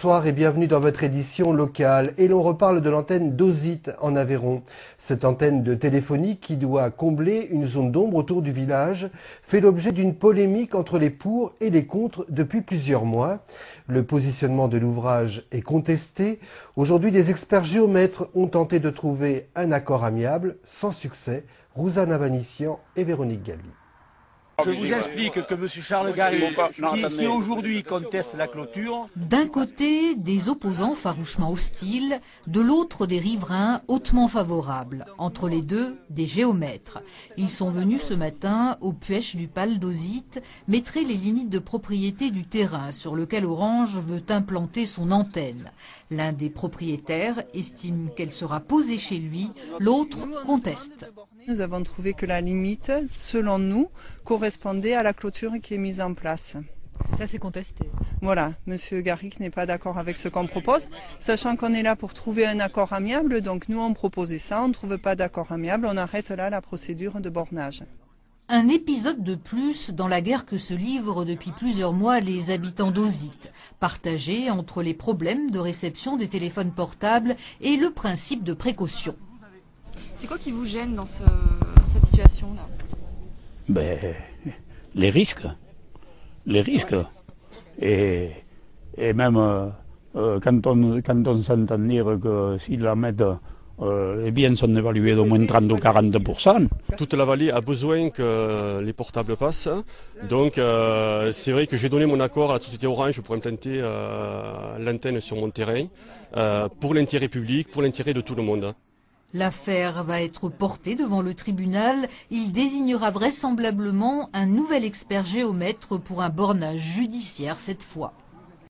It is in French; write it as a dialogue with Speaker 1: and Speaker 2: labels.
Speaker 1: Bonsoir et bienvenue dans votre édition locale. Et l'on reparle de l'antenne d'Ozit en Aveyron. Cette antenne de téléphonie qui doit combler une zone d'ombre autour du village fait l'objet d'une polémique entre les pour et les contre depuis plusieurs mois. Le positionnement de l'ouvrage est contesté. Aujourd'hui, des experts géomètres ont tenté de trouver un accord amiable, sans succès. Rouzana Vanissian et Véronique Galli.
Speaker 2: Je vous explique que M. Charles Garry, si aujourd'hui conteste la clôture...
Speaker 3: D'un côté, des opposants farouchement hostiles, de l'autre, des riverains hautement favorables. Entre les deux, des géomètres. Ils sont venus ce matin au puech du Pal d'Ozit, montrer les limites de propriété du terrain sur lequel Orange veut implanter son antenne. L'un des propriétaires estime qu'elle sera posée chez lui, l'autre conteste.
Speaker 4: Nous avons trouvé que la limite, selon nous, correspondait à la clôture qui est mise en place.
Speaker 3: Ça, c'est contesté.
Speaker 4: Voilà, M. Garrick n'est pas d'accord avec ce qu'on propose, sachant qu'on est là pour trouver un accord amiable, donc nous on proposait ça, on ne trouve pas d'accord amiable, on arrête là la procédure de bornage.
Speaker 3: Un épisode de plus dans la guerre que se livrent depuis plusieurs mois les habitants d'Ozit, partagés entre les problèmes de réception des téléphones portables et le principe de précaution.
Speaker 5: C'est quoi qui vous gêne dans cette situation-là?
Speaker 2: Les risques. Et même quand on s'entend dire que si la mettent, les biens sont évalués d'au moins 30 ou 40%.
Speaker 6: Toute la vallée a besoin que les portables passent. Donc c'est vrai que j'ai donné mon accord à la société Orange pour implanter l'antenne sur mon terrain pour l'intérêt public, pour l'intérêt de tout le monde.
Speaker 3: L'affaire va être portée devant le tribunal. Il désignera vraisemblablement un nouvel expert géomètre pour un bornage judiciaire cette fois.